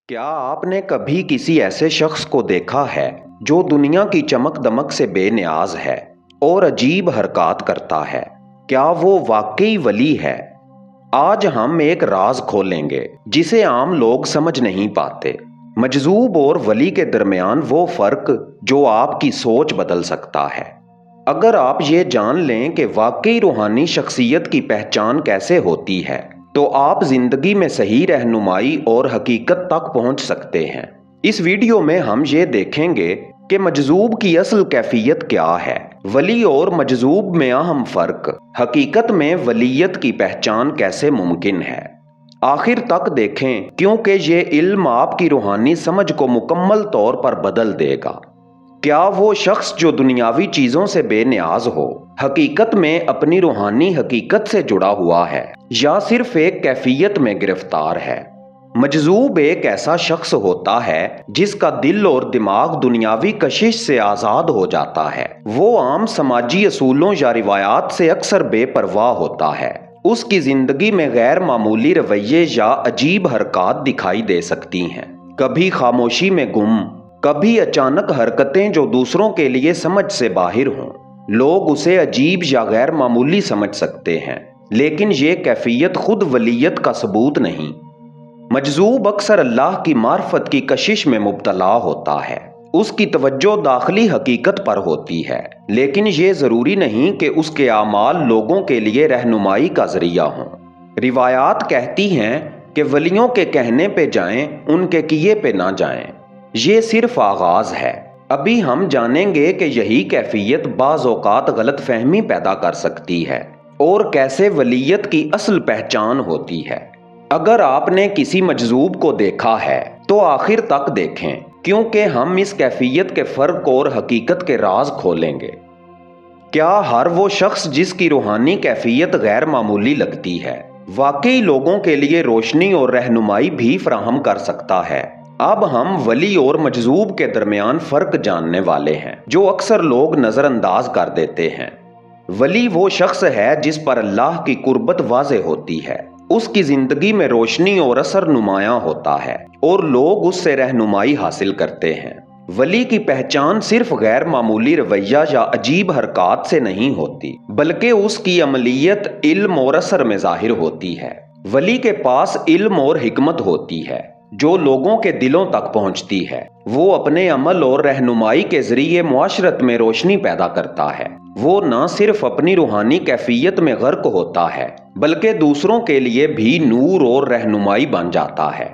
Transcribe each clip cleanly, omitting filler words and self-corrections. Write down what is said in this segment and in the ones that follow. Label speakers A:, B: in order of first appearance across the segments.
A: क्या आपने कभी किसी ऐसे शख्स को देखा है जो दुनिया की चमक दमक से बेनियाज है और अजीब हरकत करता है? क्या वो वाकई वली है? आज हम एक राज खोलेंगे जिसे आम लोग समझ नहीं पाते। मजजूब और वली के दरमियान वो फर्क जो आपकी सोच बदल सकता है। अगर आप ये जान लें कि वाकई रूहानी शख्सियत की पहचान कैसे होती है, तो आप जिंदगी में सही रहनुमाई और हकीकत तक पहुंच सकते हैं। इस वीडियो में हम ये देखेंगे कि मजजूब की असल कैफियत क्या है, वली और मजजूब में अहम फर्क, हकीकत में वलीयत की पहचान कैसे मुमकिन है। आखिर तक देखें, क्योंकि ये इल्म आपकी रूहानी समझ को मुकम्मल तौर पर बदल देगा। क्या वो शख्स जो दुनियावी चीजों से बेनियाज हो, हकीकत में अपनी रूहानी हकीकत से जुड़ा हुआ है या सिर्फ एक कैफियत में गिरफ्तार है? मजजूब एक ऐसा शख्स होता है जिसका दिल और दिमाग दुनियावी कशिश से आजाद हो जाता है। वो आम समाजी असूलों या रिवायात से अक्सर बेपरवाह होता है। उसकी जिंदगी में गैर मामूली रवैये या अजीब हरकत दिखाई दे सकती हैं। कभी खामोशी में गुम, कभी अचानक हरकतें जो दूसरों के लिए समझ से बाहर हों। लोग उसे अजीब या गैर मामूली समझ सकते हैं, लेकिन ये कैफियत खुद वलीयत का सबूत नहीं। मजजूब अक्सर अल्लाह की मार्फत की कशिश में मुब्तला होता है। उसकी तवज्जो दाखिली हकीकत पर होती है, लेकिन ये जरूरी नहीं कि उसके आमाल लोगों के लिए रहनुमाई का जरिया हों। रिवायात कहती हैं कि वलियों के कहने पे जाएं, उनके किए पे ना जाएं। ये सिर्फ आगाज है। अभी हम जानेंगे कि यही कैफियत बाज़ औक़ात गलत फहमी पैदा कर सकती है और कैसे वलीयत की असल पहचान होती है। अगर आपने किसी मजजूब को देखा है तो आखिर तक देखें, क्योंकि हम इस कैफियत के फर्क और हकीकत के राज खोलेंगे। क्या हर वो शख्स जिसकी रूहानी कैफियत गैर मामूली लगती है, वाकई लोगों के लिए रोशनी और रहनुमाई भी फराहम कर सकता है? अब हम वली और मजजूब के दरमियान फर्क जानने वाले हैं, जो अक्सर लोग नजरअंदाज कर देते हैं। वली वो शख्स है जिस पर अल्लाह की कुर्बत वाज़े होती है। उसकी जिंदगी में रोशनी और असर नुमायां होता है और लोग उससे रहनुमाई हासिल करते हैं। वली की पहचान सिर्फ गैर मामूली रवैया या अजीब हरकत से नहीं होती, बल्कि उसकी अमलियत, इल्म और असर में जाहिर होती है। वली के पास इल्म और हिकमत होती है जो लोगों के दिलों तक पहुंचती है। वो अपने अमल और रहनुमाई के जरिए मुआशरत में रोशनी पैदा करता है। वो न सिर्फ अपनी रूहानी कैफियत में गर्क होता है, बल्कि दूसरों के लिए भी नूर और रहनुमाई बन जाता है।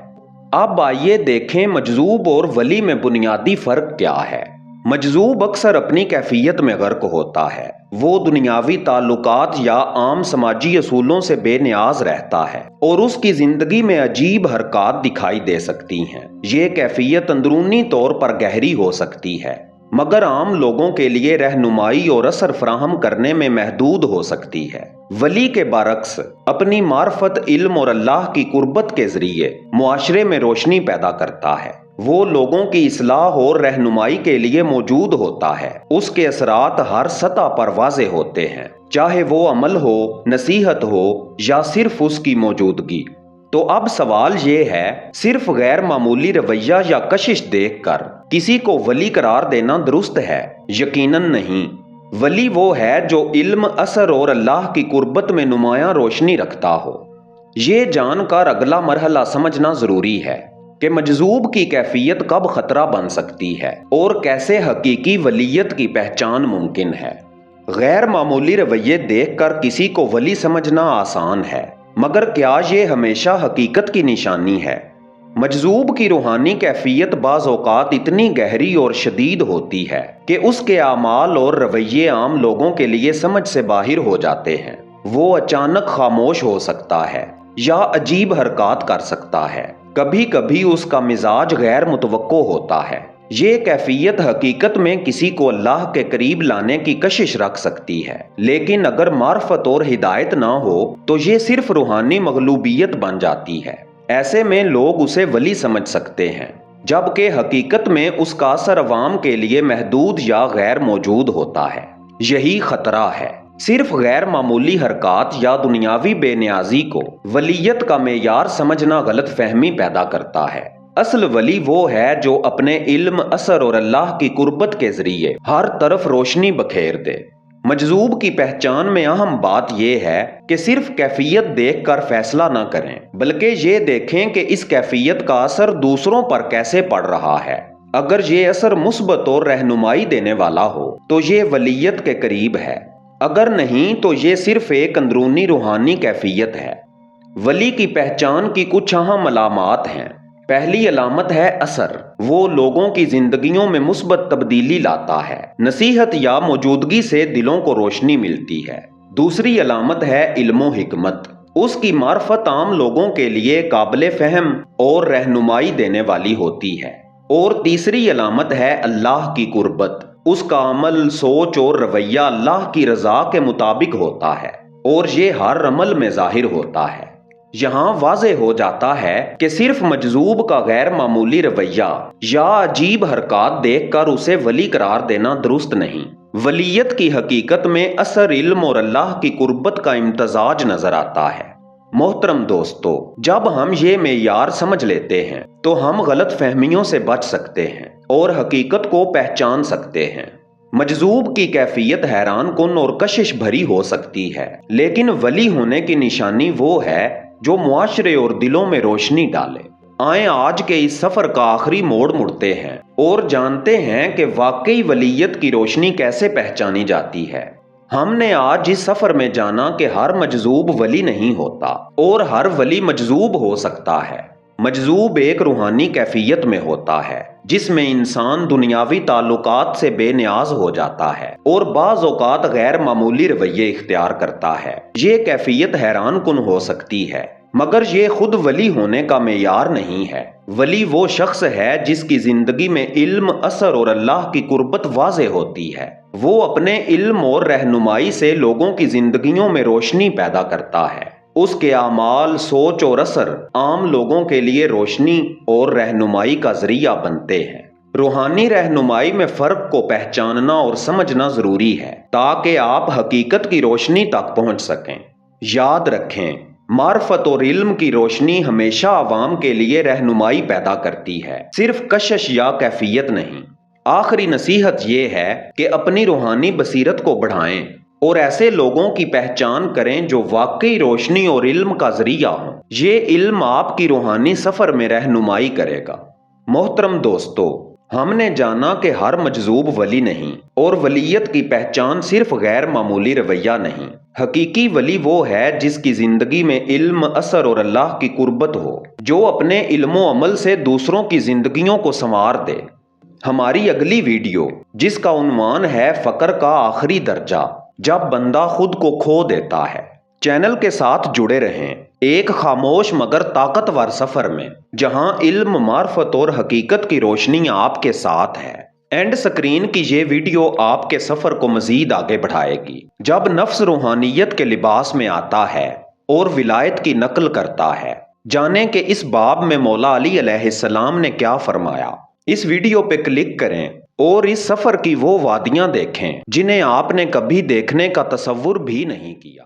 A: अब आइए देखें, मजजूब और वली में बुनियादी फर्क क्या है। मजजूब अक्सर अपनी कैफियत में गर्क होता है। वो दुनियावी ताल्लुकात या आम समाजी असूलों से बेनियाज रहता है और उसकी जिंदगी में अजीब हरकत दिखाई दे सकती हैं। ये कैफियत अंदरूनी तौर पर गहरी हो सकती है, मगर आम लोगों के लिए रहनुमाई और असर फराहम करने में महदूद हो सकती है। वली के बरक्स अपनी मार्फत, इल्म और अल्लाह की कुर्बत के जरिए मुआशरे में रोशनी पैदा करता है। वो लोगों की इस्लाह और रहनुमाई के लिए मौजूद होता है। उसके असरात हर सतह पर वाज़े होते हैं, चाहे वो अमल हो, नसीहत हो या सिर्फ उसकी मौजूदगी। तो अब सवाल ये है, सिर्फ गैर मामूली रवैया या कशिश देखकर किसी को वली करार देना दुरुस्त है? यकीनन नहीं। वली वो है जो इल्म, असर और अल्लाह की कुर्बत में नुमायां रोशनी रखता हो। ये जानकर अगला मरहला समझना जरूरी है कि मजजूब की कैफियत कब खतरा बन सकती है और कैसे हकीकी वलीयत की पहचान मुमकिन है। गैर मामूली रवैये देखकर किसी को वली समझना आसान है, मगर क्या ये हमेशा हकीकत की निशानी है? मजजूब की रूहानी कैफियत बाज़ औक़ात इतनी गहरी और शदीद होती है कि उसके आमाल और रवैये आम लोगों के लिए समझ से बाहर हो जाते हैं। वो अचानक खामोश हो सकता है या अजीब हरकत कर सकता है। कभी कभी उसका मिजाज गैर मुतवक्को होता है। ये कैफियत हकीकत में किसी को अल्लाह के करीब लाने की कशिश रख सकती है, लेकिन अगर मार्फत और हिदायत ना हो तो ये सिर्फ रूहानी मगलूबियत बन जाती है। ऐसे में लोग उसे वली समझ सकते हैं, जबकि हकीकत में उसका असर अवाम के लिए महदूद या गैर मौजूद होता है। यही खतरा है। सिर्फ गैर मामूली हरकत या दुनियावी बेनियाजी को वलीयत का मेयार समझना गलत फहमी पैदा करता है। اصل ولی وہ ہے جو اپنے علم، اثر اور اللہ کی قربت کے ذریعے ہر طرف روشنی بکھیر دے۔ مجذوب کی پہچان میں اہم بات یہ ہے کہ صرف کیفیت دیکھ کر فیصلہ نہ کریں، بلکہ یہ دیکھیں کہ اس کیفیت کا اثر دوسروں پر کیسے پڑ رہا ہے۔ اگر یہ اثر مثبت اور رہنمائی دینے والا ہو تو یہ ولیت کے قریب ہے، اگر نہیں تو یہ صرف ایک اندرونی روحانی کیفیت ہے۔ ولی کی پہچان کی کچھ اہم علامات ہیں۔ پہلی علامت ہے اثر۔ وہ لوگوں کی زندگیوں میں مثبت تبدیلی لاتا ہے۔ نصیحت یا موجودگی سے دلوں کو روشنی ملتی ہے۔ دوسری علامت ہے علم و حکمت۔ اس کی معرفت عام لوگوں کے لیے قابل فہم اور رہنمائی دینے والی ہوتی ہے۔ اور تیسری علامت ہے اللہ کی قربت۔ اس کا عمل، سوچ اور رویہ اللہ کی رضا کے مطابق ہوتا ہے، اور یہ ہر عمل میں ظاہر ہوتا ہے۔ یہاں واضح ہو جاتا ہے کہ صرف مجذوب کا غیر معمولی رویہ یا عجیب حرکات دیکھ کر اسے ولی قرار دینا درست نہیں۔ ولیت کی حقیقت میں اثر، علم اور اللہ کی قربت کا امتزاج نظر آتا ہے۔ محترم دوستو، جب ہم یہ معیار سمجھ لیتے ہیں تو ہم غلط فہمیوں سے بچ سکتے ہیں اور حقیقت کو پہچان سکتے ہیں۔ مجذوب کی کیفیت حیران کن اور کشش بھری ہو سکتی ہے، لیکن ولی ہونے کی نشانی وہ ہے جو معاشرے اور دلوں میں روشنی ڈالے۔ آئیں آج کے اس سفر کا آخری موڑ مڑتے ہیں اور جانتے ہیں کہ واقعی ولیت کی روشنی کیسے پہچانی جاتی ہے۔ ہم نے آج اس سفر میں جانا کہ ہر مجذوب ولی نہیں ہوتا اور ہر ولی مجذوب ہو سکتا ہے۔ مجذوب ایک روحانی کیفیت میں ہوتا ہے جس میں انسان دنیاوی تعلقات سے بے نیاز ہو جاتا ہے اور بعض اوقات غیر معمولی رویے اختیار کرتا ہے۔ یہ کیفیت حیران کن ہو سکتی ہے، مگر یہ خود ولی ہونے کا معیار نہیں ہے۔ ولی وہ شخص ہے جس کی زندگی میں علم، اثر اور اللہ کی قربت واضح ہوتی ہے۔ وہ اپنے علم اور رہنمائی سے لوگوں کی زندگیوں میں روشنی پیدا کرتا ہے۔ اس کے اعمال، سوچ اور اثر عام لوگوں کے لیے روشنی اور رہنمائی کا ذریعہ بنتے ہیں۔ روحانی رہنمائی میں فرق کو پہچاننا اور سمجھنا ضروری ہے تاکہ آپ حقیقت کی روشنی تک پہنچ سکیں۔ یاد رکھیں، معرفت اور علم کی روشنی ہمیشہ عوام کے لیے رہنمائی پیدا کرتی ہے، صرف کشش یا کیفیت نہیں۔ آخری نصیحت یہ ہے کہ اپنی روحانی بصیرت کو بڑھائیں اور ایسے لوگوں کی پہچان کریں جو واقعی روشنی اور علم کا ذریعہ ہوں۔ یہ علم آپ کی روحانی سفر میں رہنمائی کرے گا۔ محترم دوستو، ہم نے جانا کہ ہر مجذوب ولی نہیں، اور ولیت کی پہچان صرف غیر معمولی رویہ نہیں۔ حقیقی ولی وہ ہے جس کی زندگی میں علم، اثر اور اللہ کی قربت ہو، جو اپنے علم و عمل سے دوسروں کی زندگیوں کو سنوار دے۔ ہماری اگلی ویڈیو، جس کا عنوان ہے فقر کا آخری درجہ، جب بندہ خود کو کھو دیتا ہے۔ چینل کے ساتھ جڑے رہیں، ایک خاموش مگر طاقتور سفر میں، جہاں علم، معرفت اور حقیقت کی روشنی آپ کے ساتھ ہے۔ اینڈ سکرین کی یہ ویڈیو آپ کے سفر کو مزید آگے بڑھائے گی۔ جب نفس روحانیت کے لباس میں آتا ہے اور ولایت کی نقل کرتا ہے، جانیں کہ اس باب میں مولا علی علیہ السلام نے کیا فرمایا۔ اس ویڈیو پہ کلک کریں اور اس سفر کی وہ وادیاں دیکھیں جنہیں آپ نے کبھی دیکھنے کا تصور بھی نہیں کیا۔